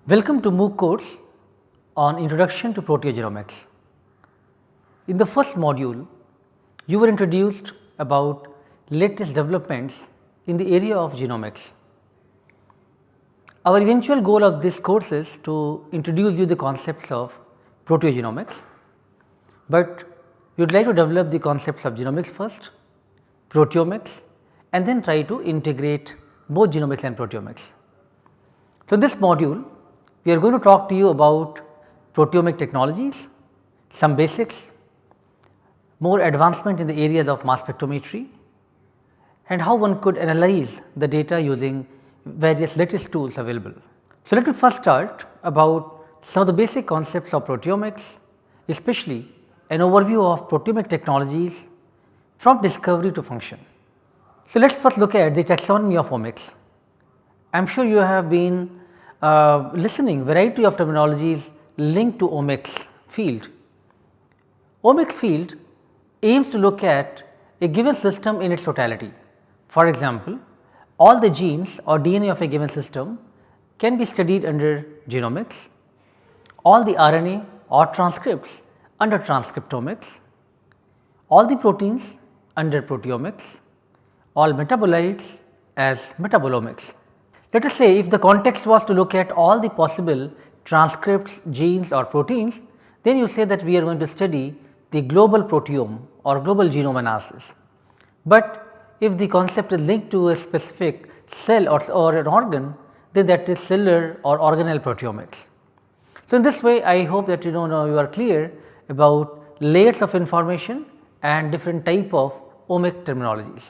Welcome to MOOC course on Introduction to Proteogenomics. In the first module, you were introduced about latest developments in the area of genomics. Our eventual goal of this course is to introduce you the concepts of proteogenomics, but we would like to develop the concepts of genomics first, proteomics, and then try to integrate both genomics and proteomics. So, in this module, we are going to talk to you about proteomic technologies, some basics, more advancement in the areas of mass spectrometry, and how one could analyze the data using various latest tools available. So, let me first start about some of the basic concepts of proteomics, especially an overview of proteomic technologies from discovery to function. So, let us first look at the taxonomy of omics. I am sure you have been listening variety of terminologies linked to omics field. Omics field aims to look at a given system in its totality. For example, all the genes or DNA of a given system can be studied under genomics, all the RNA or transcripts under transcriptomics, all the proteins under proteomics, all metabolites as metabolomics. Let us say if the context was to look at all the possible transcripts, genes or proteins, then you say that we are going to study the global proteome or global genome analysis. But if the concept is linked to a specific cell or an organ, then that is cellular or organelle proteomics. So, in this way I hope that you are clear about layers of information and different type of omic terminologies.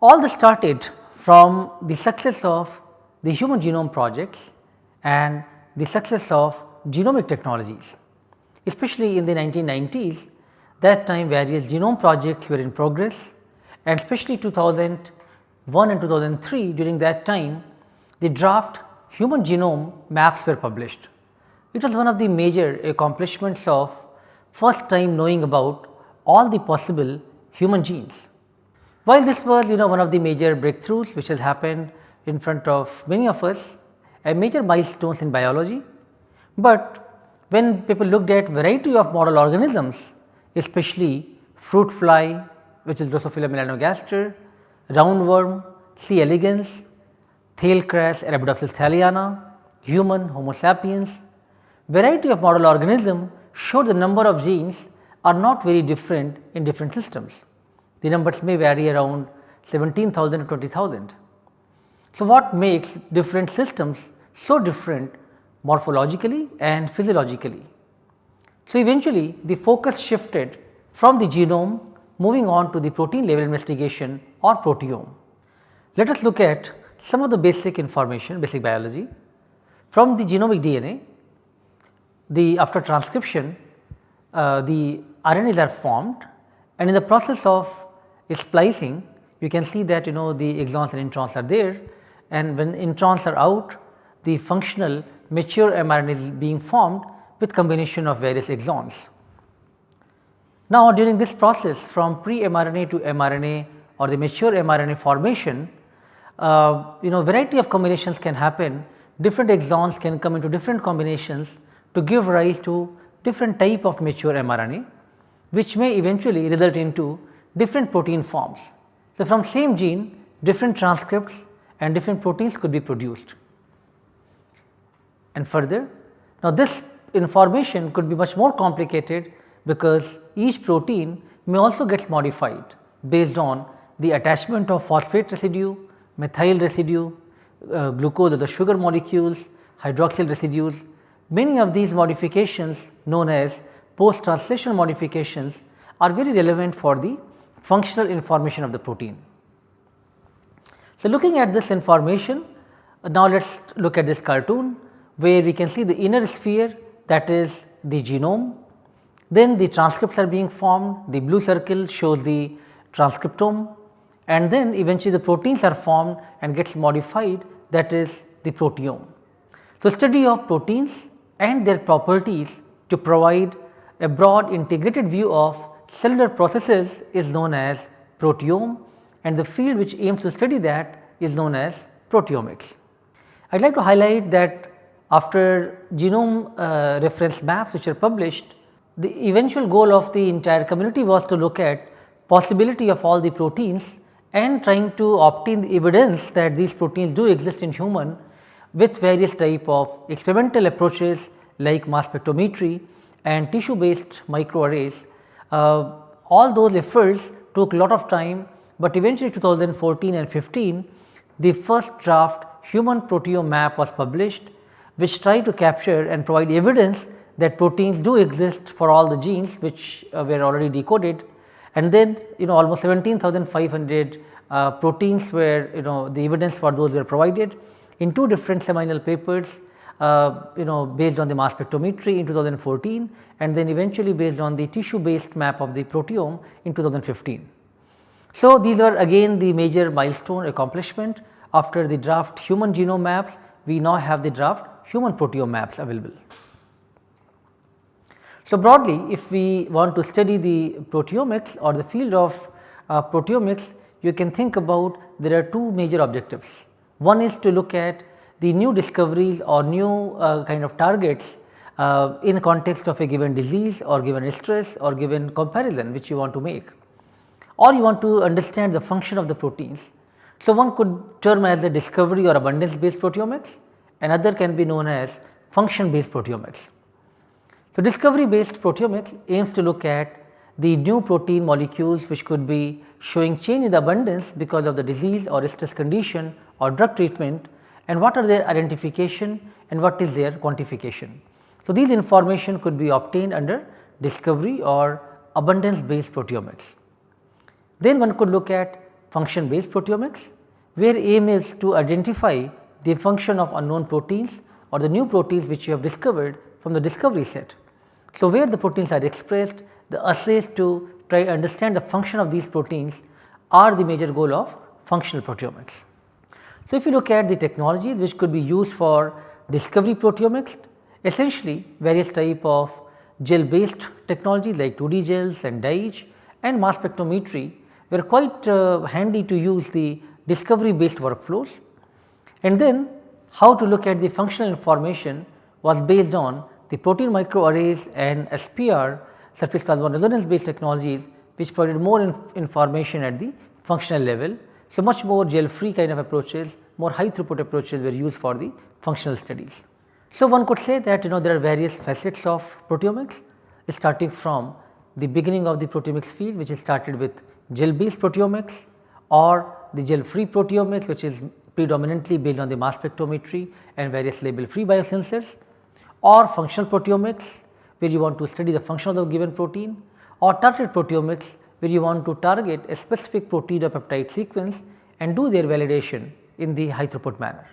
All this started from the success of the human genome projects and the success of genomic technologies. Especially in the 1990s, that time various genome projects were in progress, and especially 2001 and 2003, during that time the draft human genome maps were published. It was one of the major accomplishments of first time knowing about all the possible human genes. While this was one of the major breakthroughs which has happened in front of many of us, a major milestones in biology, but when people looked at variety of model organisms, especially fruit fly, which is Drosophila melanogaster, roundworm, C. elegans, Thalecrass Arabidopsis thaliana, human Homo sapiens, variety of model organism showed the number of genes are not very different in different systems. The numbers may vary around 17,000 to 20,000. So, what makes different systems so different morphologically and physiologically? So, eventually the focus shifted from the genome moving on to the protein level investigation or proteome. Let us look at some of the basic information, basic biology. From the genomic DNA, after transcription the RNAs are formed, and in the process of splicing you can see that the exons and introns are there, and when introns are out, the functional mature mRNA is being formed with combination of various exons. Now, during this process from pre-mRNA to mRNA or the mature mRNA formation, variety of combinations can happen, different exons can come into different combinations to give rise to different type of mature mRNA, which may eventually result into different protein forms. So, from same gene different transcripts and different proteins could be produced. And further, now this information could be much more complicated because each protein may also get modified based on the attachment of phosphate residue, methyl residue, glucose or the sugar molecules, hydroxyl residues. Many of these modifications known as post translational modifications are very relevant for the functional information of the protein. So, looking at this information, now let us look at this cartoon where we can see the inner sphere, that is the genome, then the transcripts are being formed, the blue circle shows the transcriptome, and then eventually the proteins are formed and gets modified, that is the proteome. So, study of proteins and their properties to provide a broad integrated view of cellular processes is known as proteome, and the field which aims to study that is known as proteomics. I would like to highlight that after genome reference maps which are published, the eventual goal of the entire community was to look at possibility of all the proteins and trying to obtain the evidence that these proteins do exist in human with various type of experimental approaches like mass spectrometry and tissue based microarrays. All those efforts took a lot of time, but eventually 2014 and 15 the first draft human proteome map was published, which tried to capture and provide evidence that proteins do exist for all the genes which were already decoded. And then almost 17,500 proteins were the evidence for those were provided in two different seminal papers based on the mass spectrometry in 2014 and then eventually based on the tissue based map of the proteome in 2015. So, these are again the major milestone accomplishment. After the draft human genome maps, we now have the draft human proteome maps available. So, broadly if we want to study the proteomics or the field of proteomics, you can think about there are two major objectives. One is to look at the new discoveries or new kind of targets in context of a given disease or given stress or given comparison which you want to make, or you want to understand the function of the proteins. So, one could term as the discovery or abundance based proteomics, another can be known as function based proteomics. So, discovery based proteomics aims to look at the new protein molecules which could be showing change in the abundance because of the disease or stress condition or drug treatment, and what are their identification and what is their quantification. So, these information could be obtained under discovery or abundance based proteomics. Then one could look at function based proteomics, where aim is to identify the function of unknown proteins or the new proteins which you have discovered from the discovery set. So, where the proteins are expressed, the assays to try to understand the function of these proteins are the major goal of functional proteomics. So, if you look at the technologies which could be used for discovery proteomics, essentially various type of gel based technologies like 2D gels and dyes and mass spectrometry were quite handy to use the discovery based workflows. And then how to look at the functional information was based on the protein microarrays and SPR, surface plasmon resonance based technologies, which provided more information at the functional level. So, much more gel free kind of approaches, more high throughput approaches were used for the functional studies. So, one could say that there are various facets of proteomics, starting from the beginning of the proteomics field, which is started with gel based proteomics or the gel free proteomics, which is predominantly based on the mass spectrometry and various label free biosensors, or functional proteomics where you want to study the function of the given protein, or targeted proteomics where you want to target a specific protein or peptide sequence and do their validation in the high throughput manner.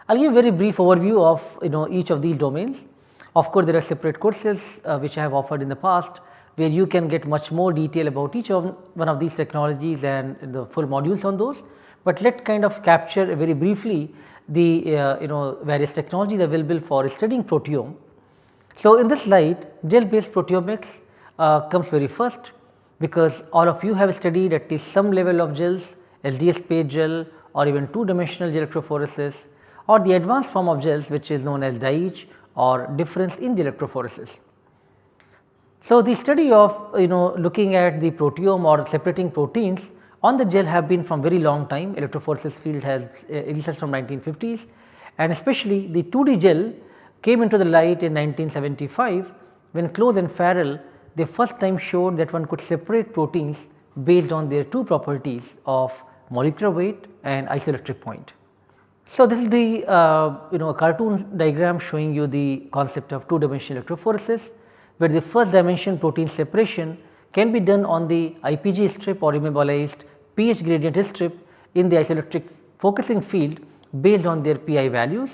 I will give a very brief overview of each of these domains. Of course, there are separate courses which I have offered in the past, where you can get much more detail about each of one of these technologies and the full modules on those, but let kind of capture very briefly the various technologies available for studying proteome. So, in this slide gel based proteomics comes very first, because all of you have studied at least some level of gels, LDS page gel or even 2-dimensional gel electrophoresis, or the advanced form of gels which is known as dyes or difference in the electrophoresis. So, the study of looking at the proteome or separating proteins on the gel have been from very long time. Electrophoresis field has existed from 1950s, and especially the 2D gel came into the light in 1975 when Close and Farrell they first time showed that one could separate proteins based on their two properties of molecular weight and isoelectric point. So, this is the cartoon diagram showing you the concept of 2-dimensional electrophoresis, where the first dimension protein separation can be done on the IPG strip or immobilized pH gradient strip in the isoelectric focusing field based on their PI values.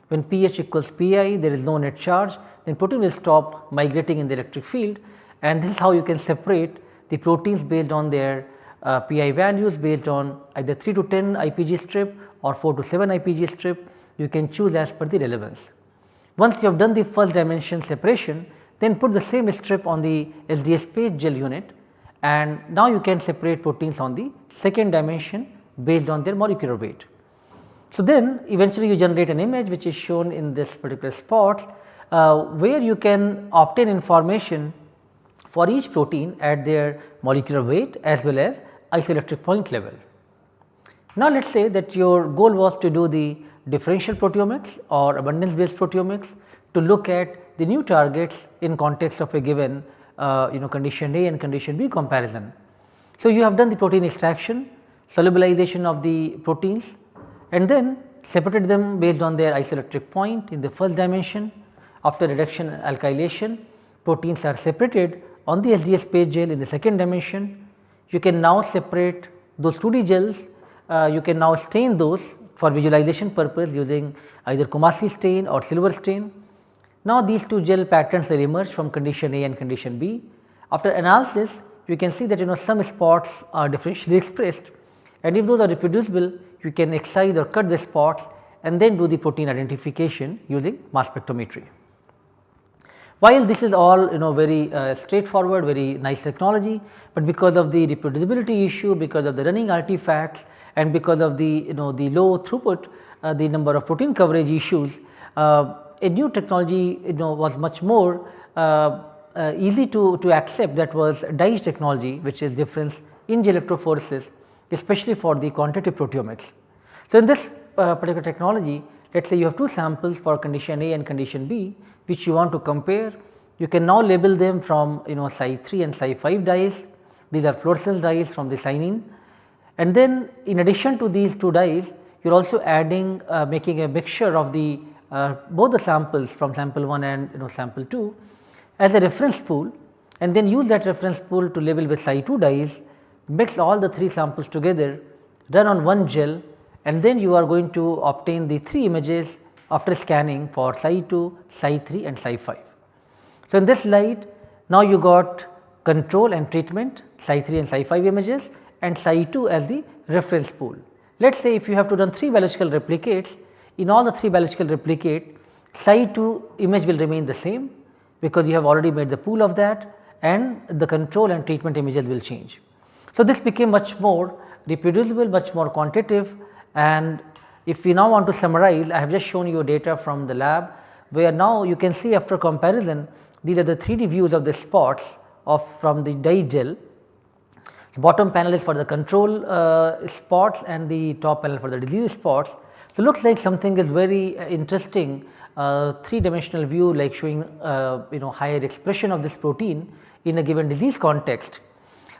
When pH equals PI, there is no net charge, then protein will stop migrating in the electric field, and this is how you can separate the proteins based on their PI values based on either 3 to 10 IPG strip or 4 to 7 IPG strip. You can choose as per the relevance. Once you have done the first dimension separation, then put the same strip on the SDS page gel unit, and now you can separate proteins on the second dimension based on their molecular weight. So, then eventually you generate an image which is shown in this particular spots, where you can obtain information for each protein at their molecular weight as well as isoelectric point level. Now, let us say that your goal was to do the differential proteomics or abundance based proteomics to look at the new targets in context of a given condition A and condition B comparison. So, you have done the protein extraction, solubilization of the proteins and then separated them based on their isoelectric point in the first dimension. After reduction and alkylation, proteins are separated on the SDS page gel in the second dimension. You can now separate those 2D gels, you can now stain those for visualization purpose using either Kumasi stain or silver stain. Now, these 2 gel patterns are emerged from condition A and condition B. After analysis, you can see that some spots are differentially expressed, and if those are reproducible, you can excise or cut the spots and then do the protein identification using mass spectrometry. While this is all very straightforward, very nice technology, but because of the reproducibility issue, because of the running artifacts and because of the the low throughput, the number of protein coverage issues, a new technology was much more easy to accept, that was DICE technology, which is difference in gel electrophoresis, especially for the quantitative proteomics. So, in this particular technology, let us say you have 2 samples for condition A and condition B which you want to compare. You can now label them from Psi 3 and Psi 5 dyes. These are fluorescence dyes from the cyanine, and then in addition to these 2 dyes, you are also adding making a mixture of the both the samples from sample 1 and sample 2 as a reference pool, and then use that reference pool to label with Psi 2 dyes, mix all the 3 samples together, run on one gel, and then you are going to obtain the 3 images after scanning for Psi 2, Psi 3 and Psi 5. So, in this slide now you got control and treatment Psi 3 and Psi 5 images and Psi 2 as the reference pool. Let us say if you have to run 3 biological replicates, in all the 3 biological replicate, Psi 2 image will remain the same because you have already made the pool of that, and the control and treatment images will change. So, this became much more reproducible, much more quantitative, and if we now want to summarize, I have just shown you data from the lab, where now you can see after comparison these are the 3D views of the spots from the dye gel. The bottom panel is for the control spots and the top panel for the disease spots. So, looks like something is very interesting 3-dimensional view, like showing higher expression of this protein in a given disease context.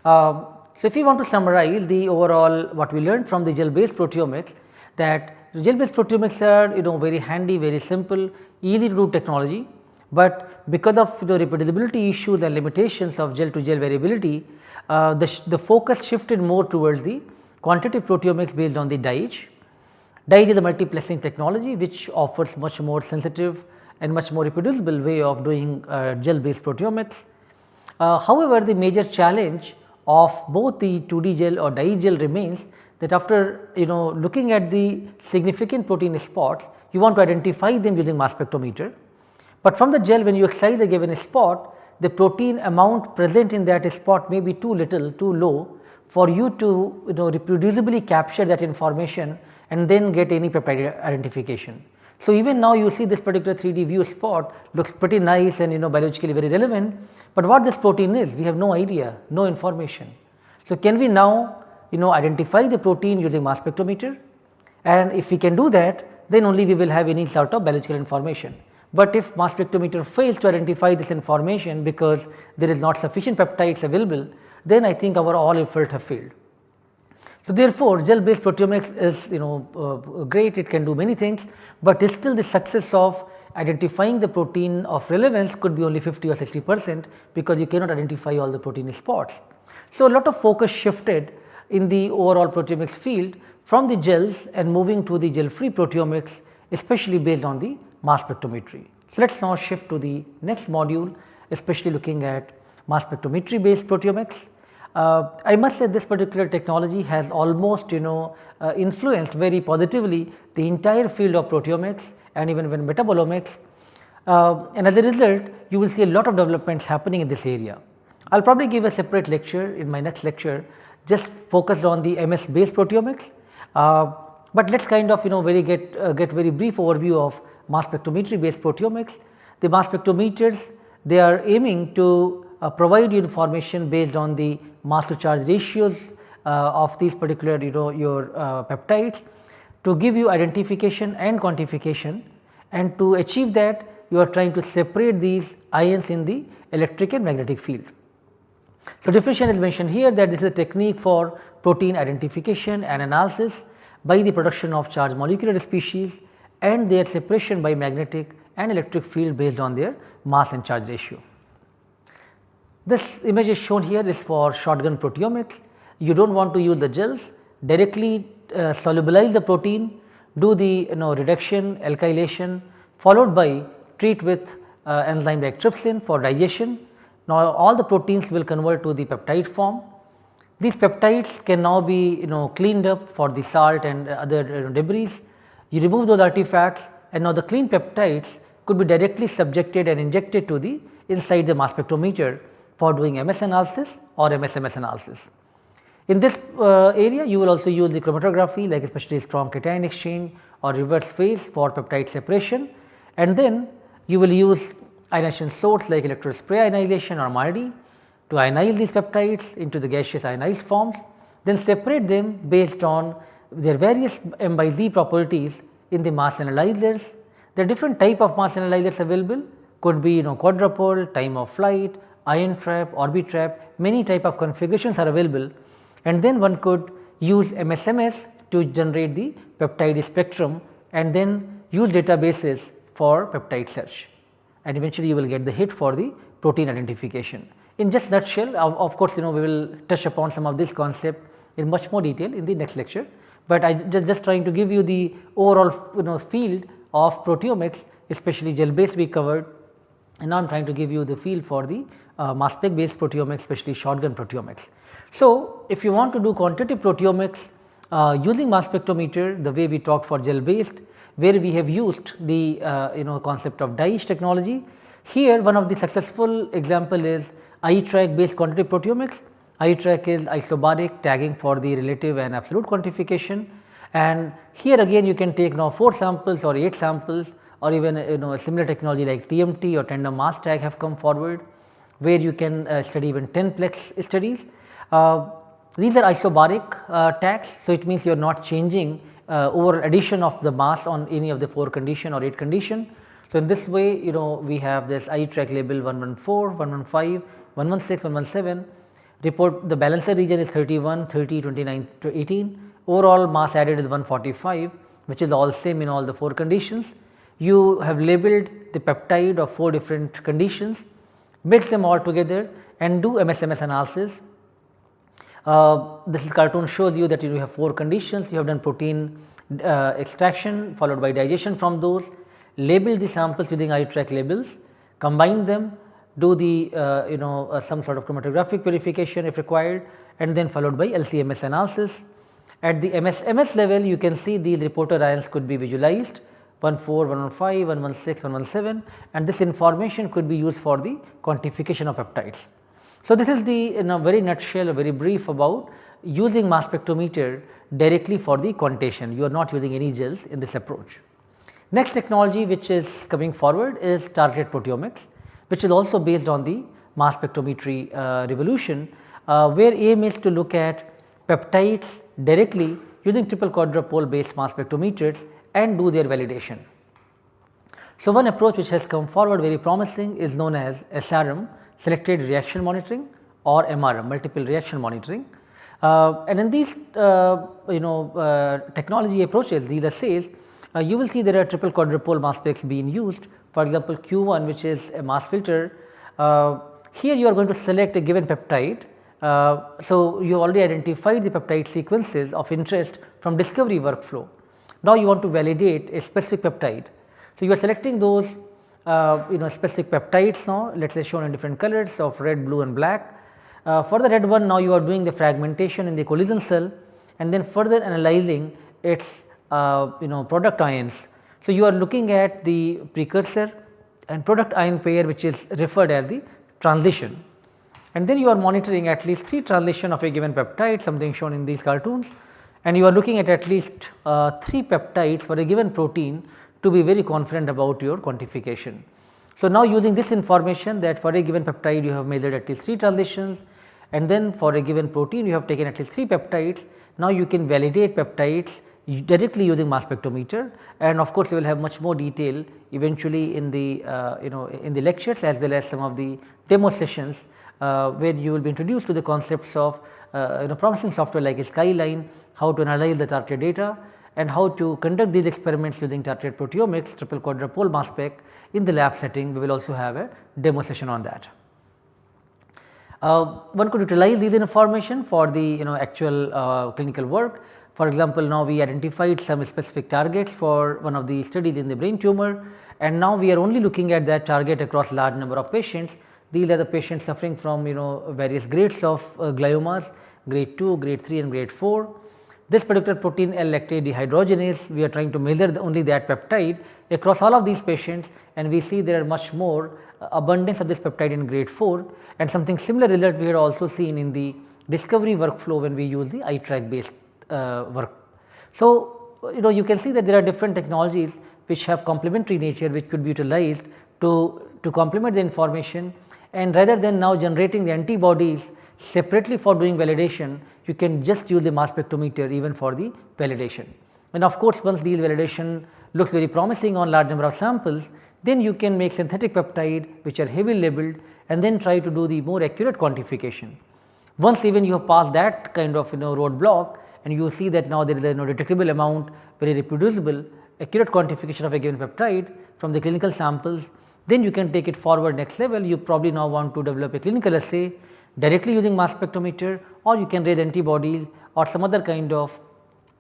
So, if we want to summarize the overall what we learned from the gel based proteomics, that gel based proteomics are very handy, very simple, easy to do technology, but because of the reproducibility issues and limitations of gel to gel variability, the focus shifted more towards the quantitative proteomics based on the DICE. DICE is a multiplexing technology which offers much more sensitive and much more reproducible way of doing gel based proteomics. However, the major challenge of both the 2D gel or dye gel remains that after looking at the significant protein spots, you want to identify them using mass spectrometer. But from the gel, when you excise a given spot, the protein amount present in that spot may be too little, too low for you to reproducibly capture that information and then get any peptide identification. So, even now you see this particular 3D view spot looks pretty nice and biologically very relevant, but what this protein is, we have no idea, no information. So, can we now identify the protein using mass spectrometer, and if we can do that, then only we will have any sort of biological information. But if mass spectrometer fails to identify this information because there is not sufficient peptides available, then I think our all effort have failed. So, therefore, gel based proteomics is great, it can do many things, but still the success of identifying the protein of relevance could be only 50 or 60% because you cannot identify all the protein spots. So, a lot of focus shifted in the overall proteomics field from the gels and moving to the gel free proteomics, especially based on the mass spectrometry. So, let us now shift to the next module, especially looking at mass spectrometry based proteomics. I must say this particular technology has almost influenced very positively the entire field of proteomics and even metabolomics, and as a result you will see a lot of developments happening in this area. I will probably give a separate lecture in my next lecture just focused on the MS based proteomics. But let us kind of get very brief overview of mass spectrometry based proteomics. The mass spectrometers, they are aiming to provide you information based on the mass to charge ratios of these particular your peptides, to give you identification and quantification, and to achieve that you are trying to separate these ions in the electric and magnetic field. So, definition is mentioned here that this is a technique for protein identification and analysis by the production of charged molecular species and their separation by magnetic and electric field based on their mass and charge ratio. This image is shown here is for shotgun proteomics. You do not want to use the gels, directly solubilize the protein, do the reduction, alkylation, followed by treat with enzyme like trypsin for digestion. Now, all the proteins will convert to the peptide form. These peptides can now be cleaned up for the salt and other debris. You remove those artifacts, and now the clean peptides could be directly subjected and injected to the inside the mass spectrometer for doing MS analysis or MSMS analysis. In this area you will also use the chromatography, like especially strong cation exchange or reverse phase for peptide separation, and then you will use ionization source like electrospray ionization or MALDI to ionize these peptides into the gaseous ionized forms, then separate them based on their various M by Z properties in the mass analyzers. There are different type of mass analyzers available, could be quadrupole, time of flight, ion trap, orbit trap, many type of configurations are available, and then one could use MSMS to generate the peptide spectrum and then use databases for peptide search, and eventually you will get the hit for the protein identification. In just nutshell, of course we will touch upon some of this concept in much more detail in the next lecture, but I just trying to give you the overall field of proteomics, especially gel based we covered, and now I am trying to give you the feel for the mass spec based proteomics, especially shotgun proteomics. So, if you want to do quantitative proteomics using mass spectrometer the way we talked for gel based, where we have used the concept of dye technology. Here one of the successful example is IIT based quantitative proteomics. IIT is isobaric tagging for the relative and absolute quantification, and here again you can take now 4 samples or 8 samples, or even a similar technology like TMT or tandem mass tag have come forward, where you can study even 10-plex studies. These are isobaric tags, so it means you are not changing over addition of the mass on any of the 4 condition or 8 condition. So, in this way we have this IIT label 114, 115, 116, 117, report the balancer region is 31, 30, 29 to 18, overall mass added is 145, which is all same in all the 4 conditions. You have labeled the peptide of 4 different conditions, mix them all together and do MSMS analysis. This cartoon shows you that you have 4 conditions, you have done protein extraction followed by digestion from those, label the samples using IIT labels, combine them, do the some sort of chromatographic purification if required, and then followed by LC-MS analysis. At the MS level you can see these reporter ions could be visualized 14, 115, 116, 117, and this information could be used for the quantification of peptides. So, this is the in a very nutshell, very brief about using mass spectrometer directly for the quantitation. You are not using any gels in this approach. Next technology which is coming forward is targeted proteomics, which is also based on the mass spectrometry revolution, where aim is to look at peptides directly using triple quadrupole based mass spectrometers and do their validation. So, one approach which has come forward very promising is known as SRM, selected reaction monitoring, or MRM, multiple reaction monitoring. And in these technology approaches, these assays, you will see there are triple quadrupole mass specs being used. For example, Q1, which is a mass filter, here you are going to select a given peptide. So, you already identified the peptide sequences of interest from discovery workflow. Now, you want to validate a specific peptide. So, you are selecting those specific peptides now, let us say shown in different colors of red, blue and black. For the red one, now you are doing the fragmentation in the collision cell and then further analyzing its product ions. So, you are looking at the precursor and product ion pair, which is referred as the transition, and then you are monitoring at least 3 transition of a given peptide, something shown in these cartoons, and you are looking at least 3 peptides for a given protein to be very confident about your quantification. So, now using this information that for a given peptide you have measured at least 3 transitions, and then for a given protein you have taken at least 3 peptides. Now, you can validate peptides directly using mass spectrometer, and of course, you will have much more detail eventually in the in the lectures as well as some of the demo sessions where you will be introduced to the concepts of promising software like Skyline, how to analyze the targeted data and how to conduct these experiments using targeted proteomics, triple quadrupole mass spec in the lab setting. We will also have a demo session on that. One could utilize these information for the actual clinical work. For example, now we identified some specific targets for one of the studies in the brain tumor, and now we are only looking at that target across large number of patients. These are the patients suffering from various grades of gliomas, grade 2, grade 3 and grade 4. This particular protein L-lactate dehydrogenase, we are trying to measure only that peptide across all of these patients, and we see there are much more abundance of this peptide in grade 4, and something similar result we had also seen in the discovery workflow when we use the iTrack based work. So, you can see that there are different technologies which have complementary nature, which could be utilized to complement the information, and rather than now generating the antibodies separately for doing validation, you can just use the mass spectrometer even for the validation. And of course, once these validation looks very promising on large number of samples, then you can make synthetic peptide which are heavy labeled and then try to do the more accurate quantification. Once even you have passed that kind of roadblock, and you see that now there is a detectable amount, very reproducible accurate quantification of a given peptide from the clinical samples, then you can take it forward next level. You probably now want to develop a clinical assay directly using mass spectrometer, or you can raise antibodies or some other kind of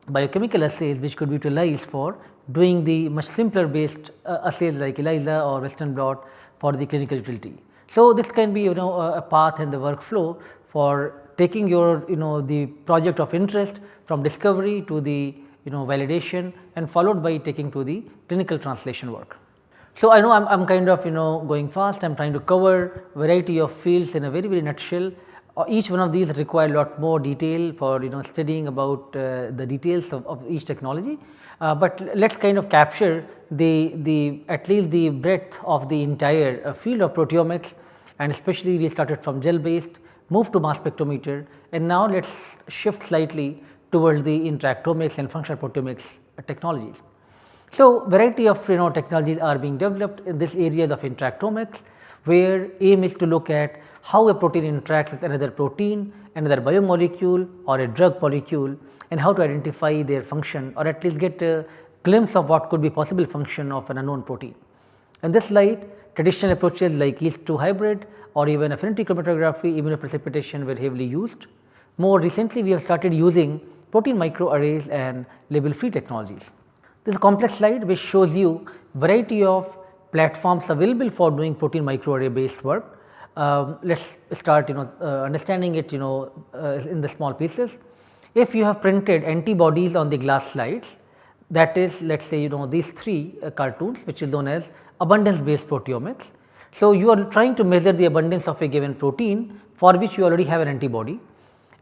biochemical assays which could be utilized for doing the much simpler based assays like ELISA or Western blot for the clinical utility. So, this can be a path and the workflow for taking your the project of interest from discovery to the validation and followed by taking to the clinical translation work. So, I know I am kind of going fast, I am trying to cover variety of fields in a very nutshell. Each one of these require a lot more detail for studying about the details of each technology, but let us kind of capture the at least the breadth of the entire field of proteomics, and especially we started from gel based, move to mass spectrometer, and now let us shift slightly towards the interactomics and functional proteomics technologies. So, variety of technologies are being developed in this area of interactomics, where aim is to look at how a protein interacts with another protein, another biomolecule or a drug molecule, and how to identify their function or at least get a glimpse of what could be possible function of an unknown protein. In this light, traditional approaches like yeast-2 hybrid or even affinity chromatography, immunoprecipitation were heavily used. More recently, we have started using protein microarrays and label free technologies. This is a complex slide which shows you variety of platforms available for doing protein microarray based work. Let us start understanding it in the small pieces. If you have printed antibodies on the glass slides, that is let us say these 3 cartoons which is known as abundance based proteomics. So, you are trying to measure the abundance of a given protein for which you already have an antibody,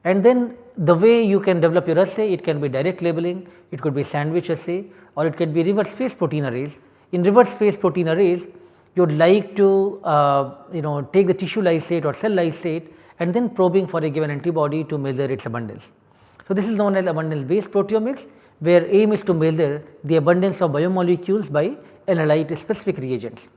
and then the way you can develop your assay, it can be direct labeling, it could be sandwich assay, or it can be reverse phase protein arrays. In reverse phase protein arrays, you would like to take the tissue lysate or cell lysate and then probing for a given antibody to measure its abundance. So, this is known as abundance based proteomics, where aim is to measure the abundance of biomolecules by analyte specific reagents.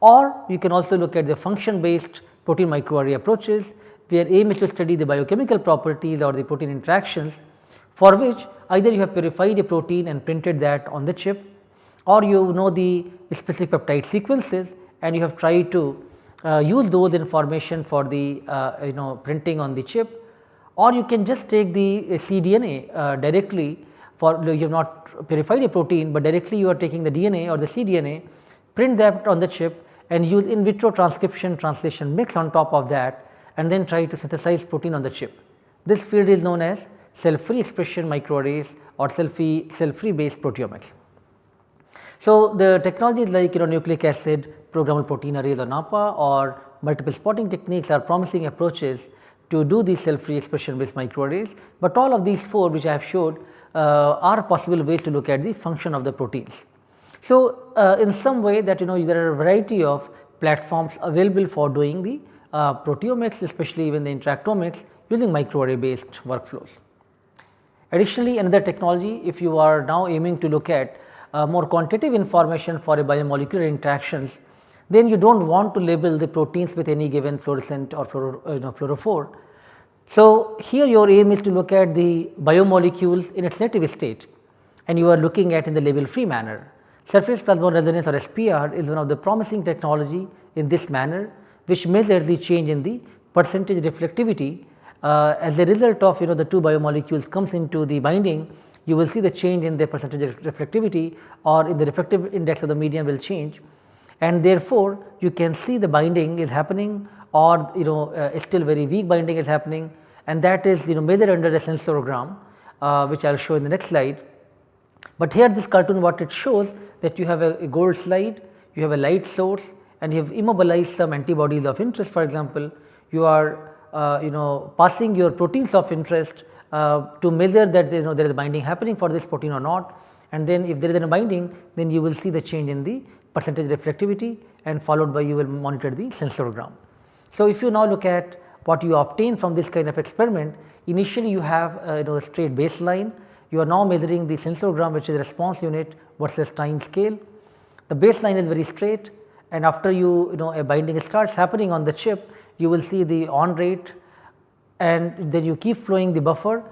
Or you can also look at the function based protein microarray approaches, where aim is to study the biochemical properties or the protein interactions, for which either you have purified a protein and printed that on the chip, or you know the specific peptide sequences and you have tried to use those information for the printing on the chip, or you can just take the cDNA directly. For you have not purified a protein, but directly you are taking the DNA or the cDNA, print that on the chip and use in vitro transcription translation mix on top of that, and then try to synthesize protein on the chip. This field is known as cell free expression microarrays or cell free based proteomics. So, the technologies like nucleic acid programmable protein arrays or NAPA or multiple spotting techniques are promising approaches to do these cell free expression based microarrays, but all of these 4 which I have showed are possible ways to look at the function of the proteins. So, in some way that there are a variety of platforms available for doing the proteomics, especially even the interactomics using microarray based workflows. Additionally, another technology, if you are now aiming to look at more quantitative information for a biomolecular interactions, then you do not want to label the proteins with any given fluorescent or fluorophore. So, here your aim is to look at the biomolecules in its native state, and you are looking at in the label free manner. Surface plasmon resonance or SPR is one of the promising technology in this manner, which measures the change in the percentage reflectivity. As a result of the two biomolecules comes into the binding, you will see the change in the percentage reflectivity, or in the reflective index of the medium will change, and therefore, you can see the binding is happening, or still very weak binding is happening, and that is measured under the sensorgram, which I will show in the next slide. But here this cartoon, what it shows, that you have a gold slide, you have a light source, and you have immobilized some antibodies of interest. For example, you are passing your proteins of interest to measure that there is binding happening for this protein or not, and then if there is a binding, then you will see the change in the percentage reflectivity, and followed by you will monitor the sensorgram. So, if you now look at what you obtain from this kind of experiment, initially you have a straight baseline. You are now measuring the sensorgram, which is response unit versus time scale. The baseline is very straight, and after a binding starts happening on the chip, you will see the on rate, and then you keep flowing the buffer,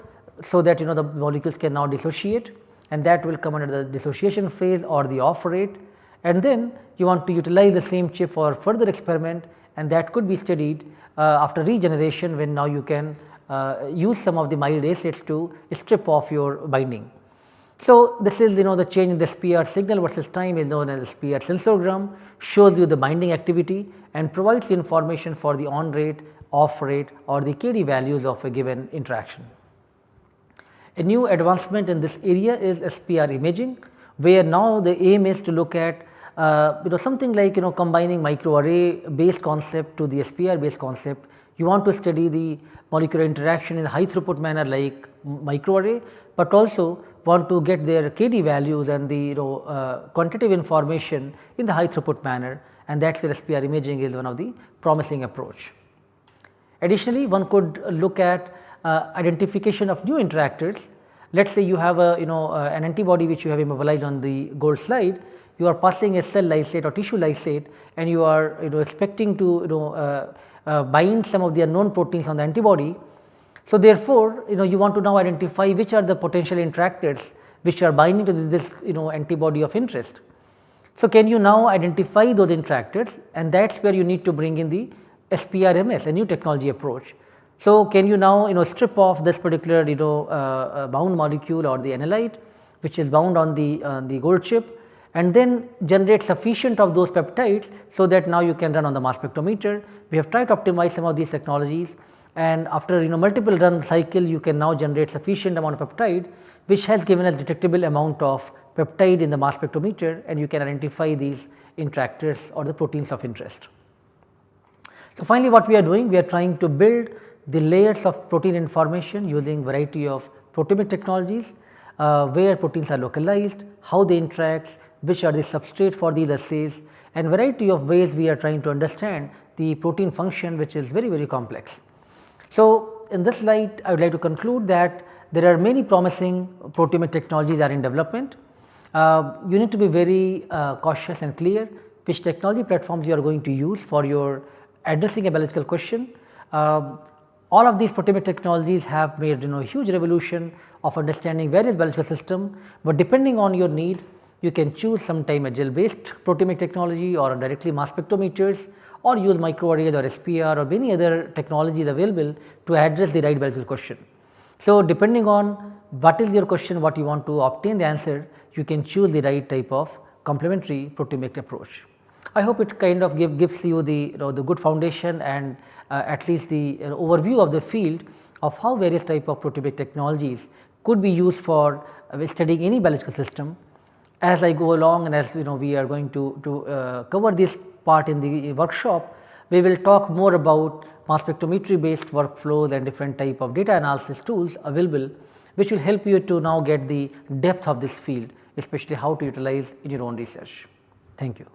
so that the molecules can now dissociate, and that will come under the dissociation phase or the off rate, and then you want to utilize the same chip for further experiment, and that could be studied after regeneration, when now you can use some of the mild acids to strip off your binding. So, this is the change in the SPR signal versus time is known as SPR sensorgram, shows you the binding activity and provides information for the on rate, off rate, or the Kd values of a given interaction. A new advancement in this area is SPR imaging, where now the aim is to look at something like combining microarray based concept to the SPR based concept. You want to study the molecular interaction in a high throughput manner like microarray, but also want to get their Kd values and the quantitative information in the high throughput manner, and that is where SPR imaging is one of the promising approach. Additionally, one could look at identification of new interactors. Let us say you have an antibody which you have immobilized on the gold slide. You are passing a cell lysate or tissue lysate, and you are expecting to bind some of the unknown proteins on the antibody. So, therefore, you want to now identify which are the potential interactors which are binding to this antibody of interest. So, can you now identify those interactors, and that is where you need to bring in the SPRMS, a new technology approach. So, can you now strip off this particular bound molecule or the analyte which is bound on the gold chip, and then generate sufficient of those peptides, so that now you can run on the mass spectrometer. We have tried to optimize some of these technologies, and after multiple run cycle, you can now generate sufficient amount of peptide, which has given us detectable amount of peptide in the mass spectrometer, and you can identify these interactors or the proteins of interest. So, finally, what we are doing, we are trying to build the layers of protein information using variety of proteomic technologies, where proteins are localized, how they interact, which are the substrate for these assays, and variety of ways we are trying to understand the protein function, which is very complex. So, in this slide I would like to conclude that there are many promising proteomic technologies are in development. You need to be very cautious and clear which technology platforms you are going to use for your addressing a biological question. All of these proteomic technologies have made huge revolution of understanding various biological system, but depending on your need, you can choose sometime a gel based proteomic technology or directly mass spectrometers, or use microarrays or SPR or many other technologies available to address the right biological question. So, depending on what is your question, what you want to obtain the answer, you can choose the right type of complementary proteomic approach. I hope it kind of gives you the the good foundation and at least the overview of the field of how various type of proteomic technologies could be used for studying any biological system. As I go along and as we are going to cover this part in the workshop, we will talk more about mass spectrometry based workflows and different type of data analysis tools available which will help you to now get the depth of this field, especially how to utilize in your own research. Thank you.